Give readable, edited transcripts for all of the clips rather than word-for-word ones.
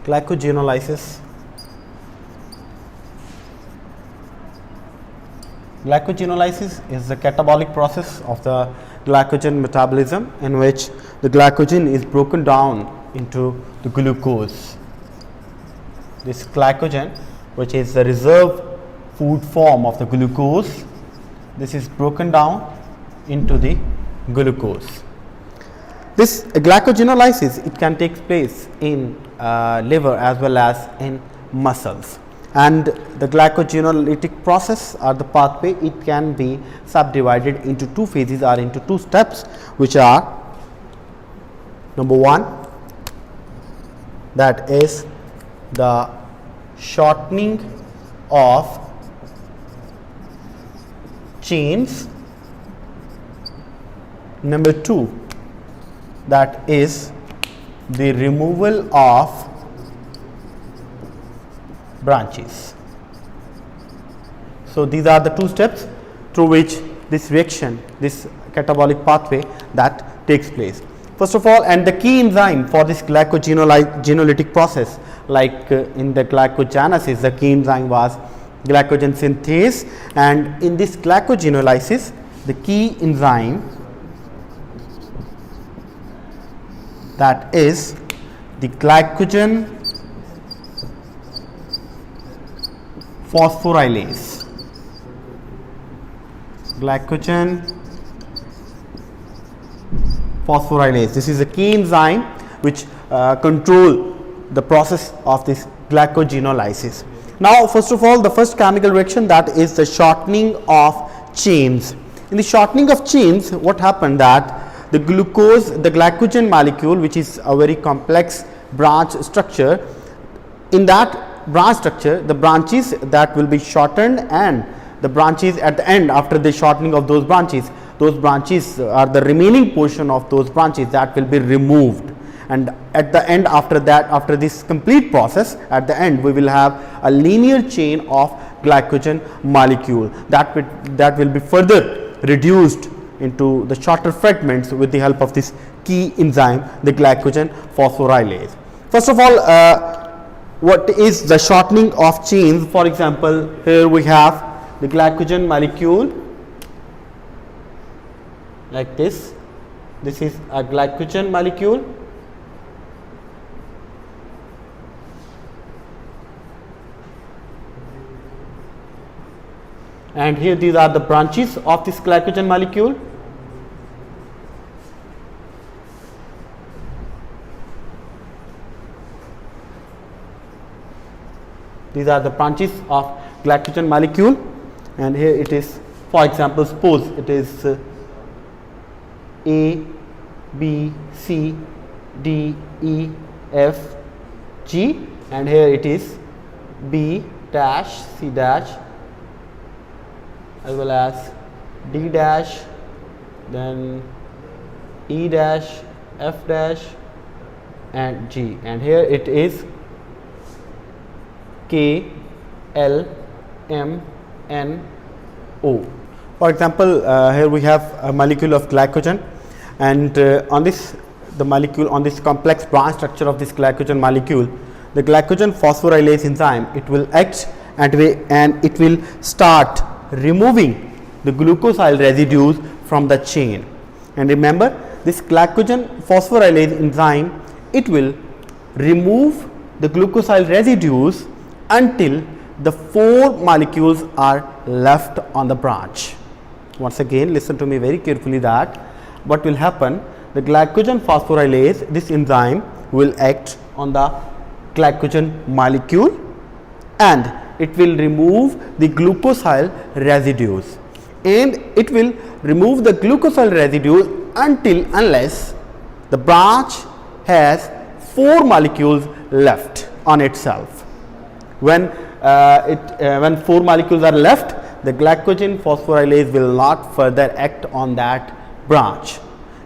Glycogenolysis. Glycogenolysis is the catabolic process of the glycogen metabolism, in which the glycogen is broken down into the glucose. This glycogen, which is the reserve food form of the glucose, this is broken down into the glucose. This glycogenolysis, it can take place in liver as well as in muscles, and the glycogenolytic process or the pathway, it can be subdivided into two phases or into two steps, which are: number one, that is the shortening of chains. Number two, that is the removal of branches. So these are the two steps through which this reaction, this catabolic pathway, that takes place. First of all, and the key enzyme for this glycogenolytic process, like in the glycogenesis, the key enzyme was glycogen synthase, and in this glycogenolysis, the key enzyme, that is the glycogen phosphorylase. Glycogen phosphorylase. This is a key enzyme which control the process of this glycogenolysis. Now, first of all, the first chemical reaction, that is the shortening of chains. In the shortening of chains, what happened, that the glucose, the glycogen molecule, which is a very complex branch structure, in that branch structure, the branches that will be shortened, and the branches at the end, after the shortening of those branches are the remaining portion of those branches that will be removed. And at the end, after that, after this complete process, at the end we will have a linear chain of glycogen molecule that will be further reduced into the shorter fragments with the help of this key enzyme, the glycogen phosphorylase. First of all, what is the shortening of chains? For example, here we have the glycogen molecule like this. This is a glycogen molecule, and here these are the branches of this glycogen molecule. These are the branches of glycogen molecule, and here it is, for example, suppose it is A, B, C, D, E, F, G, and here it is B dash, C dash, as well as D dash, then E dash, F dash, and G, and here it is K, L, M, N, O. For example, here we have a molecule of glycogen, and on this complex branch structure of this glycogen molecule, the glycogen phosphorylase enzyme, it will act and it will start removing the glucosyl residues from the chain. And remember, this glycogen phosphorylase enzyme, it will remove the glucosyl residues until the 4 molecules are left on the branch. Once again, listen to me very carefully, that what will happen, the glycogen phosphorylase, this enzyme will act on the glycogen molecule and it will remove the glucosyl residues, and it will remove the glucosyl residues unless the branch has 4 molecules left on itself. When 4 molecules are left, the glycogen phosphorylase will not further act on that branch.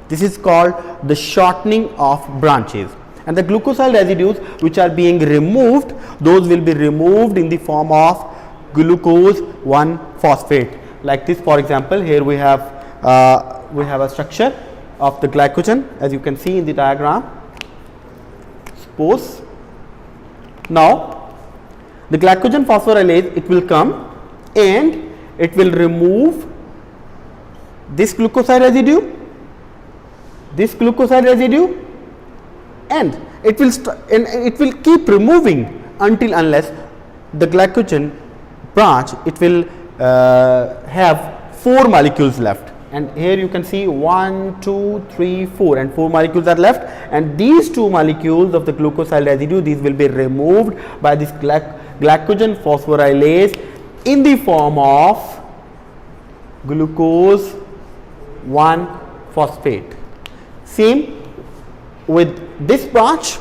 This is called the shortening of branches. And the glucosyl residues which are being removed, those will be removed in the form of glucose 1-phosphate. Like this, for example, here we have a structure of the glycogen, as you can see in the diagram. Suppose Now the glycogen phosphorylase, it will come and it will remove this glucoside residue, and it will keep removing until unless the glycogen branch, it will have 4 molecules left. And here you can see 1, 2, 3, 4 and 4 molecules are left, and these 2 molecules of the glucoside residue, these will be removed by this glycogen phosphorylase in the form of glucose 1-phosphate. Same with this branch,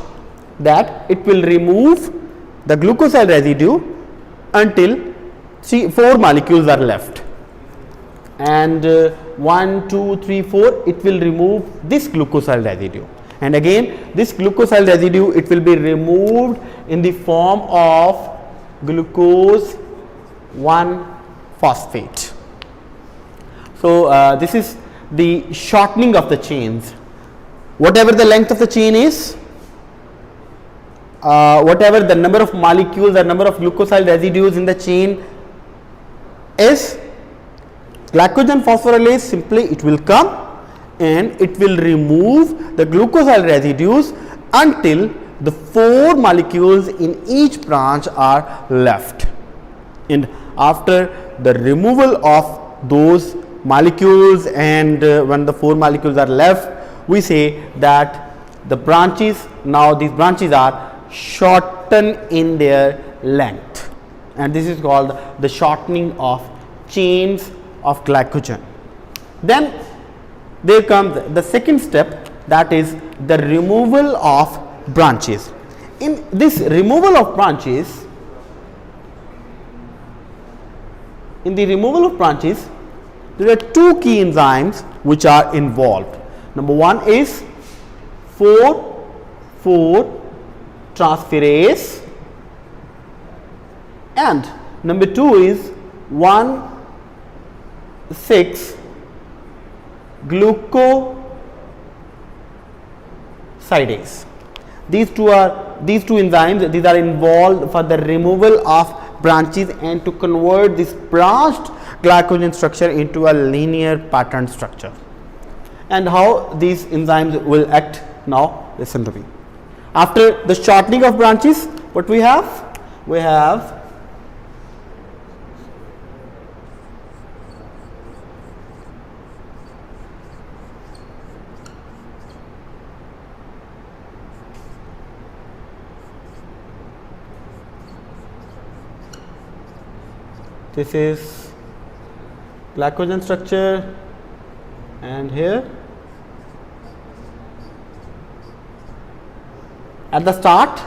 that it will remove the glucoside residue until 4 molecules are left, and 1, 2, 3, 4, it will remove this glucoside residue, and again this glucoside residue, it will be removed in the form of glucose 1-phosphate. So this is the shortening of the chains. Whatever the length of the chain is, whatever the number of molecules or number of glucoside residues in the chain is, glycogen phosphorylase simply it will come and it will remove the glucoside residues until the 4 molecules in each branch are left. And after the removal of those molecules, and when the 4 molecules are left, we say that the branches, now these branches are shortened in their length, and this is called the shortening of chains of glycogen. Then there comes the second step, that is the removal of branches. In this removal of branches, there are 2 key enzymes which are involved. Number 1 is 4,4-transferase, and number 2 is 1,6-glucosidase. These two enzymes, these are involved for the removal of branches and to convert this branched glycogen structure into a linear patterned structure. And how these enzymes will act, now listen to me. After the shortening of branches, what we have? We have this is glycogen structure, and here at the start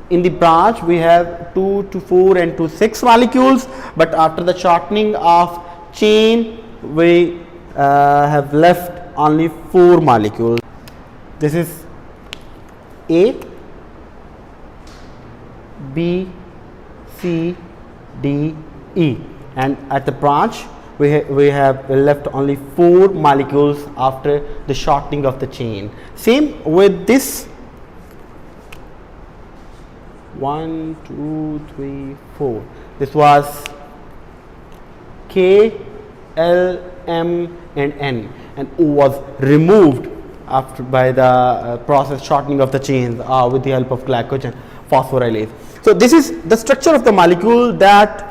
in the branch we have 2 to 4 and 2 6 molecules, but after the shortening of chain we have left only 4 molecules. This is A, B, C, D, E, and at the branch we have left only 4 molecules after the shortening of the chain. Same with this 1, 2, 3, 4. This was K, L, M and N, and O was removed after by the process shortening of the chains with the help of glycogen phosphorylase. So this is the structure of the molecule that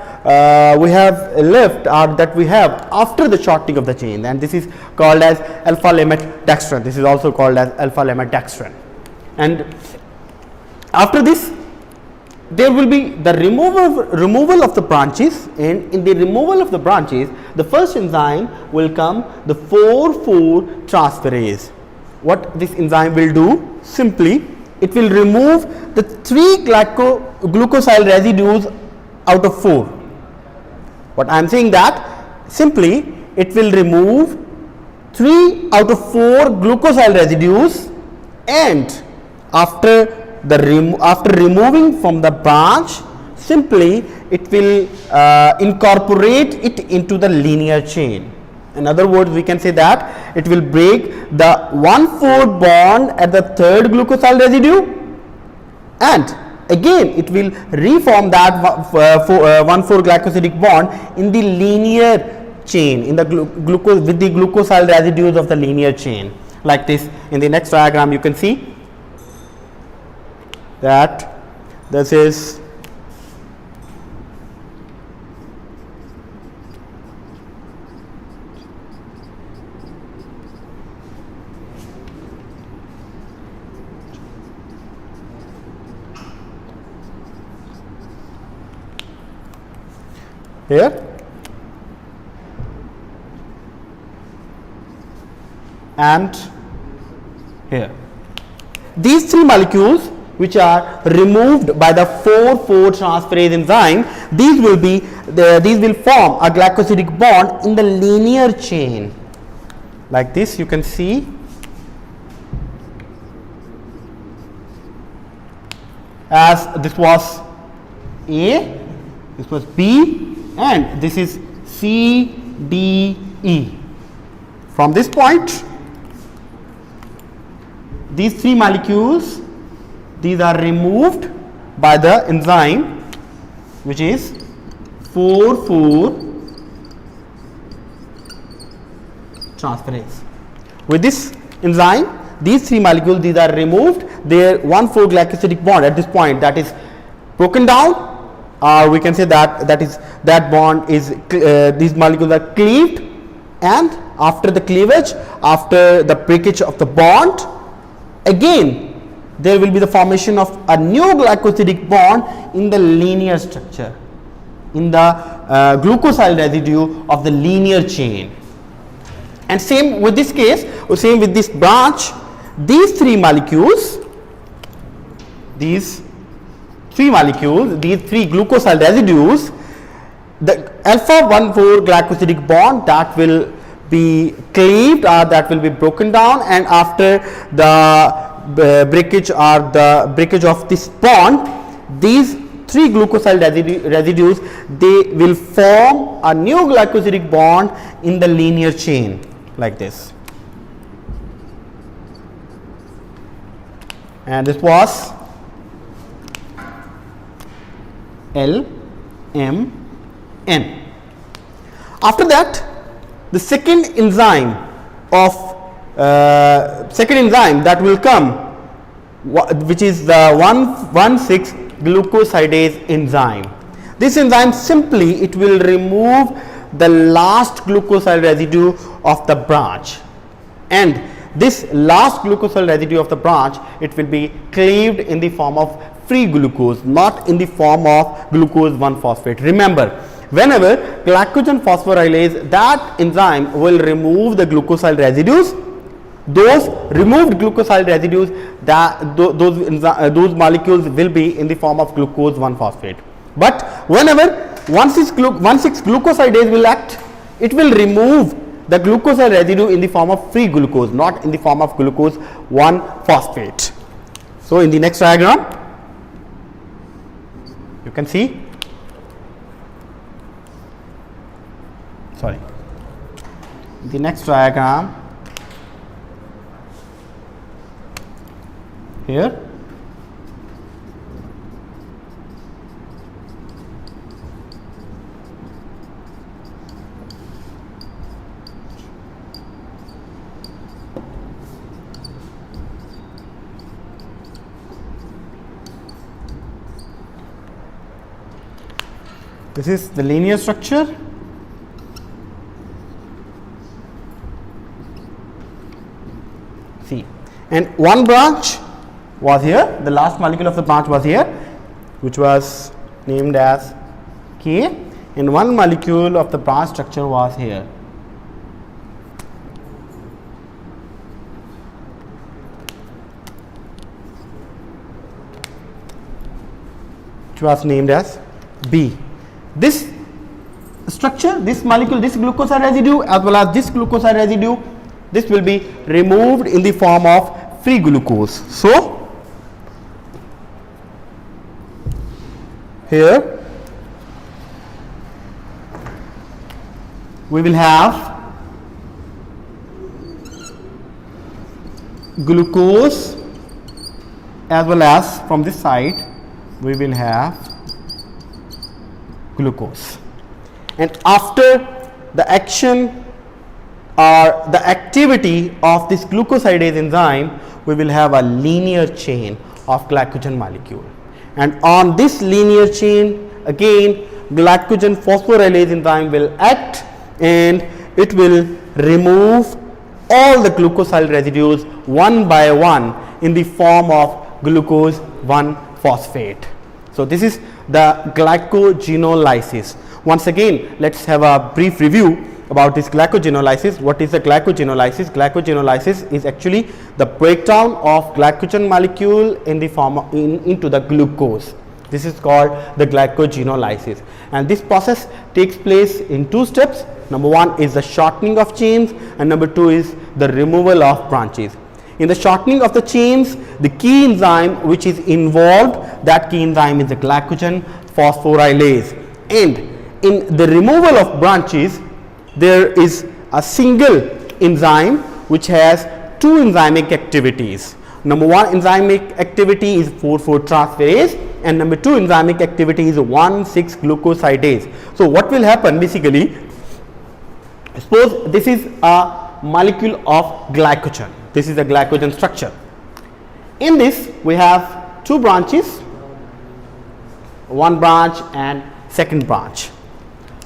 we have left, or that we have after the shortening of the chain, and this is called as alpha lemma-dextran. This is also called as alpha lemma-dextran. And after this there will be the removal of the branches, and in the removal of the branches the first enzyme will come, the 4,4-transferase. What this enzyme will do? Simply it will remove the 3 glucosyl residues out of 4. What I am saying that simply it will remove 3 out of 4 glucosyl residues, and after removing from the branch, simply it will incorporate it into the linear chain. In other words, we can say that it will break the 1,4 bond at the 3rd glucosyl residue, and again it will reform that 1,4-glycosidic bond in the linear chain, in the glucose with the glucosyl residues of the linear chain, like this. In the next diagram you can see that this is here and here. These three molecules which are removed by the 4,4-transferase enzyme, these will form a glycosidic bond in the linear chain, like this. You can see as this was A, this was B, and this is C, D, E. From this point, these three molecules, these are removed by the enzyme which is 4,4-transferase. With this enzyme, these three molecules, these are removed, their 1,4-glycosidic bond at this point, that is broken down, or we can say that bond is these molecules are cleaved, and after the cleavage, after the breakage of the bond, again there will be the formation of a new glycosidic bond in the linear structure, in the glucosyl residue of the linear chain. And same with this case, or same with this branch, these three molecules, these three glucosyl residues, the alpha 1,4-glycosidic bond, that will be cleaved, or that will be broken down, and after the breakage of this bond, these three glucosyl residues, they will form a new glycosidic bond in the linear chain, like this. And this was L, M, N. After that, the second enzyme that will come, which is the 1,6-glucosidase enzyme. This enzyme simply, it will remove the last glucosyl residue of the branch, and this last glucosyl residue of the branch, it will be cleaved in the form of free glucose, not in the form of glucose 1-phosphate. Remember, whenever glycogen phosphorylase, that enzyme will remove the glucosyl residues, those removed glucosyl residues, those molecules will be in the form of glucose 1-phosphate. But whenever 1,6-glucosidase will act, it will remove the glucosyl residue in the form of free glucose, not in the form of glucose 1-phosphate. So in the next diagram, you can see, the next diagram here, this is the linear structure. See, and one branch was here, the last molecule of the branch was here, which was named as K, and one molecule of the branch structure was here, which was named as B. This structure, this molecule, this glucosyl residue as well as this glucosyl residue, this will be removed in the form of free glucose. So here we will have glucose as well as from this side we will have glucose, and after the action or the activity of this glucosidase enzyme, we will have a linear chain of glycogen molecule, and on this linear chain again glycogen phosphorylase enzyme will act and it will remove all the glucosyl residues one by one in the form of glucose 1-phosphate. So this is the glycogenolysis. Once again, let's have a brief review about this glycogenolysis. What is the glycogenolysis? Glycogenolysis is actually the breakdown of glycogen molecule in the form of, into the glucose. This is called the glycogenolysis, and this process takes place in two steps. Number one is the shortening of chains, and number two is the removal of branches. In the shortening of the chains, the key enzyme which is involved, that key enzyme is the glycogen phosphorylase, and in the removal of branches, there is a single enzyme which has two enzymic activities. Number one enzymic activity is 4,4-transferase, and number two enzymic activity is 1,6-glucosidase. So what will happen basically, suppose this is a molecule of glycogen. This is a glycogen structure. In this we have two branches, one branch and second branch.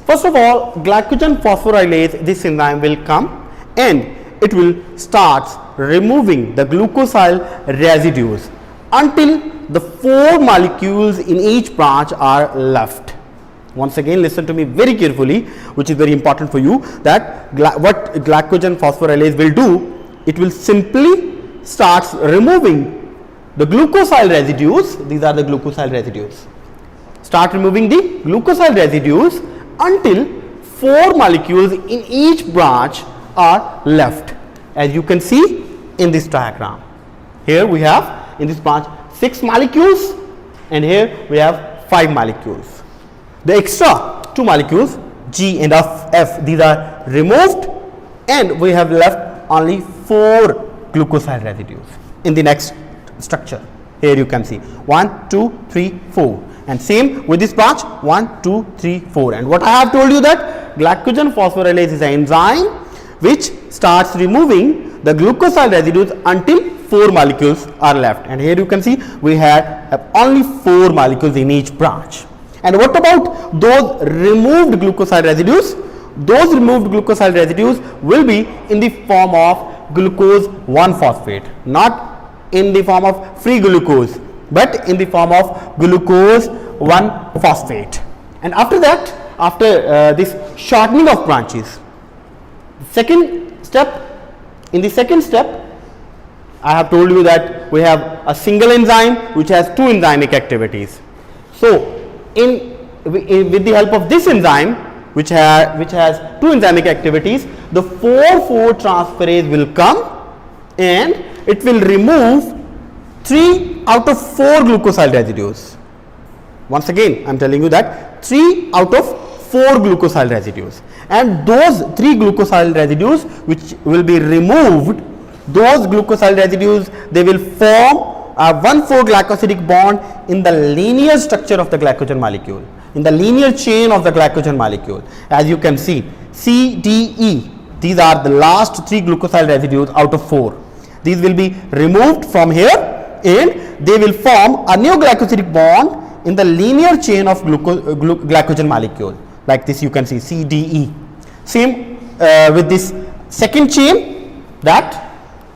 First of all, glycogen phosphorylase, this enzyme will come and it will start removing the glucosyl residues until the 4 molecules in each branch are left. Once again, listen to me very carefully, which is very important for you, that what glycogen phosphorylase will do, it will simply start removing the glucosyl residues. These are the glucosyl residues. Start removing the glucosyl residues until 4 molecules in each branch are left, as you can see in this diagram. Here we have in this branch 6 molecules, and here we have 5 molecules. The extra 2 molecules G and F, these are removed, and we have left only 4 glucosyl residues in the next structure. Here you can see 1, 2, 3, 4, and same with this branch 1, 2, 3, 4. And what I have told you, that glycogen phosphorylase is an enzyme which starts removing the glucosyl residues until 4 molecules are left, and here you can see we have only 4 molecules in each branch. And what about those removed glucosyl residues? Those removed glucosyl residues will be in the form of glucose 1-phosphate, not in the form of free glucose, but in the form of glucose 1-phosphate. And after that, after this shortening of branches, in the second step, I have told you that we have a single enzyme which has 2 enzymic activities. So with the help of this enzyme which has 2 enzymic activities, the 4,4-transferase will come and it will remove 3 out of 4 glucosyl residues. Once again, I am telling you that 3 out of 4 glucosyl residues, and those 3 glucosyl residues which will be removed, those glucosyl residues, they will form a 1,4 glycosidic bond in the linear structure of the glycogen molecule, in the linear chain of the glycogen molecule. As you can see, C, D, E, these are the last 3 glucosyl residues out of 4. These will be removed from here and they will form a new glycosidic bond in the linear chain of glycogen molecule. Like this you can see C, D, E. Same with this second chain, that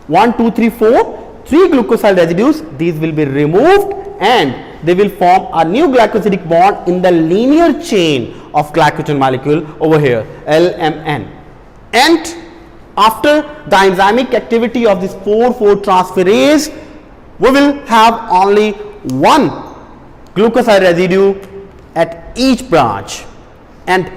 1, 2, 3, 4, 3 glucosyl residues, these will be removed and they will form a new glycosidic bond in the linear chain of glycogen molecule over here, LMN. And after the enzymic activity of this 4,4-transferase, we will have only 1 glucosyl residue at each branch, and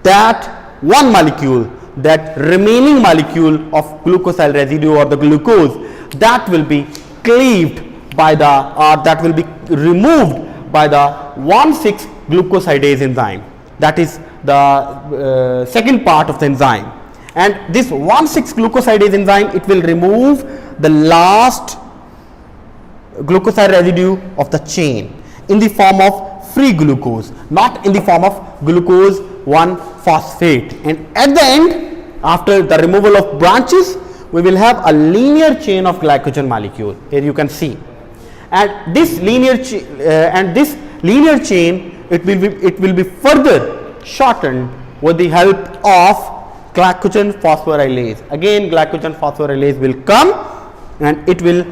that 1 molecule, that remaining molecule of glucosyl residue or the glucose, that will be cleaved by the, or that will be removed by the 1,6-glucosidase enzyme. That is the second part of the enzyme. And this 1,6-glucosidase enzyme, it will remove the last glucosyl residue of the chain, in the form of free glucose, not in the form of glucose 1-phosphate. And at the end, after the removal of branches, we will have a linear chain of glycogen molecule. Here you can see, and this linear chain it will be further shortened with the help of glycogen phosphorylase. Again, glycogen phosphorylase will come and it will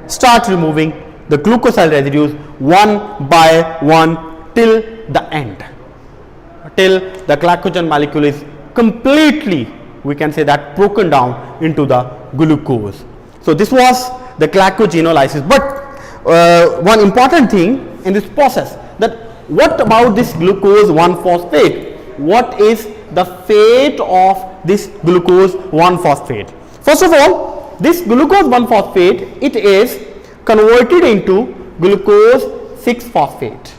start removing the glucoside residues one by one till the end, till the glycogen molecule is completely, we can say that, broken down into the glucose. So this was the glycogenolysis. But one important thing in this process, that what about this glucose 1-phosphate? What is the fate of this glucose 1-phosphate? First of all, this glucose 1-phosphate, it is converted into glucose 6-phosphate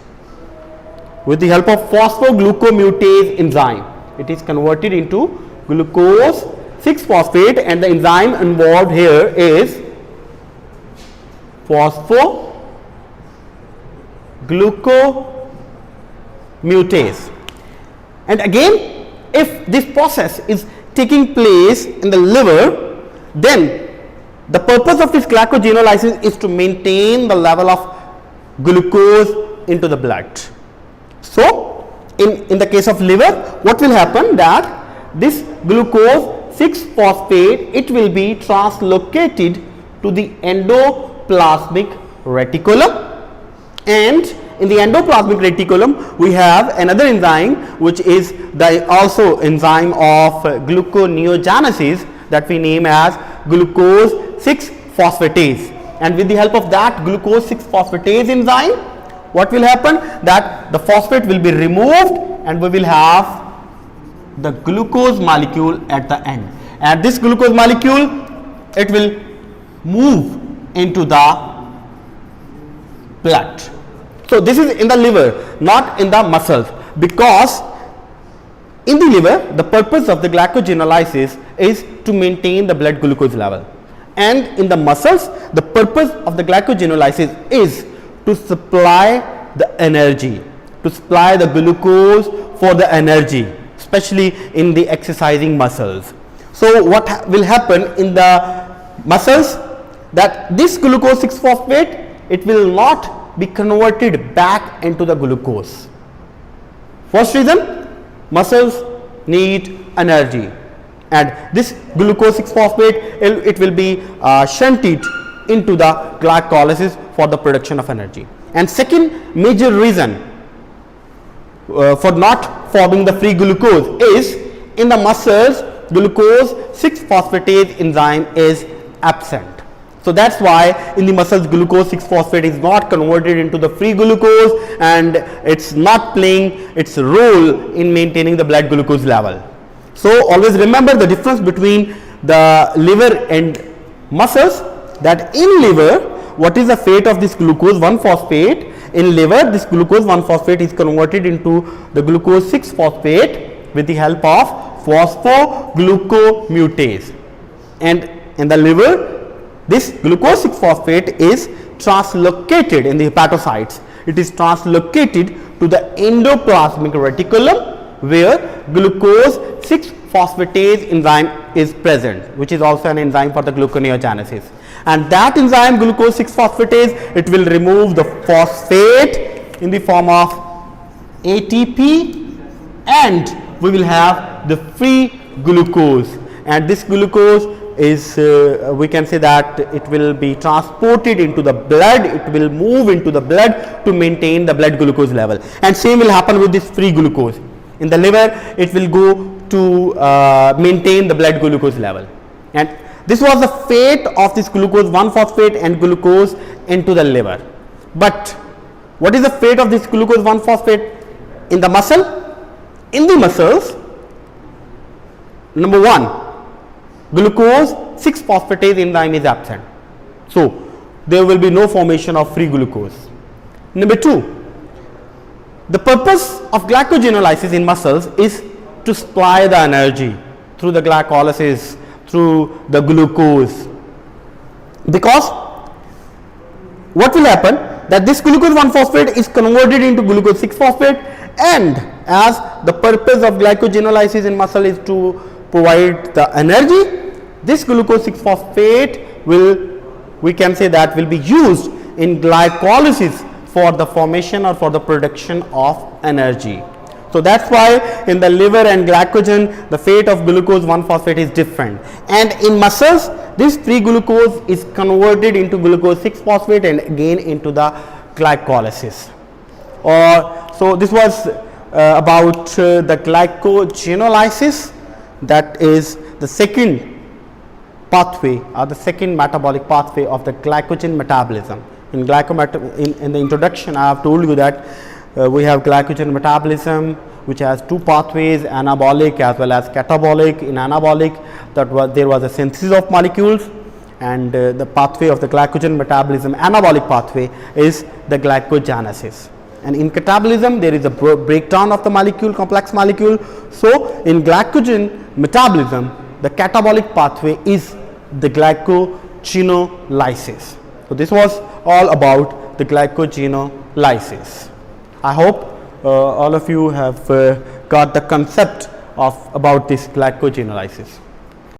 with the help of phosphoglucomutase enzyme. It is converted into glucose 6-phosphate, and the enzyme involved here is phosphoglucomutase. And again, if this process is taking place in the liver, then the purpose of this glycogenolysis is to maintain the level of glucose into the blood. So in the case of liver, what will happen, that this glucose 6-phosphate, it will be translocated to the endoplasmic reticulum, and in the endoplasmic reticulum we have another enzyme which is the also enzyme of gluconeogenesis, that we name as glucose 6-phosphatase. And with the help of that glucose 6-phosphatase enzyme, what will happen, that the phosphate will be removed and we will have the glucose molecule at the end, and this glucose molecule, it will move into the blood. So this is in the liver, not in the muscles, because in the liver the purpose of the glycogenolysis is to maintain the blood glucose level, and in the muscles the purpose of the glycogenolysis is to supply the energy, to supply the glucose for the energy, especially in the exercising muscles. So what will happen in the muscles, that this glucose 6-phosphate, it will not be converted back into the glucose. First reason, muscles need energy, and this glucose 6-phosphate, it will be shunted into the glycolysis for the production of energy. And second major reason for not forming the free glucose is, in the muscles glucose 6-phosphatase enzyme is absent. So that's why in the muscles glucose 6-phosphate is not converted into the free glucose, and it's not playing its role in maintaining the blood glucose level. So always remember the difference between the liver and muscles, that in liver, what is the fate of this glucose 1-phosphate? In liver, this glucose 1-phosphate is converted into the glucose 6-phosphate with the help of phosphoglucomutase, and in the liver this glucose 6-phosphate is translocated in the hepatocytes. It is translocated to the endoplasmic reticulum, where glucose 6-phosphatase enzyme is present, which is also an enzyme for the gluconeogenesis. And that enzyme glucose 6-phosphatase, it will remove the phosphate in the form of ATP, and we will have the free glucose, and this glucose is we can say that it will be transported into the blood, it will move into the blood to maintain the blood glucose level. And same will happen with this free glucose. In the liver, it will go to maintain the blood glucose level. And this was the fate of this glucose 1-phosphate and glucose into the liver. But what is the fate of this glucose 1-phosphate in the muscle? In the muscles, number one, glucose 6-phosphatase enzyme is absent. So there will be no formation of free glucose. Number two, the purpose of glycogenolysis in muscles is to supply the energy through the glycolysis, through the glucose, because what will happen, that this glucose 1-phosphate is converted into glucose 6-phosphate, and as the purpose of glycogenolysis in muscle is to provide the energy, this glucose 6-phosphate we can say that will be used in glycolysis for the formation or for the production of energy. So that's why in the liver and glycogen the fate of glucose 1-phosphate is different, and in muscles this free glucose is converted into glucose 6-phosphate and again into the glycolysis. So this was about the glycogenolysis, that is the second pathway or the second metabolic pathway of the glycogen metabolism. In the introduction I have told you that we have glycogen metabolism, which has two pathways, anabolic as well as catabolic. In anabolic, there was a synthesis of molecules, and the pathway of the glycogen metabolism, anabolic pathway, is the glycogenesis. And in catabolism there is a breakdown of the molecule, complex molecule. So in glycogen metabolism the catabolic pathway is the glycogenolysis. So this was all about the glycogenolysis. I hope all of you have got the concept about this glycogenolysis.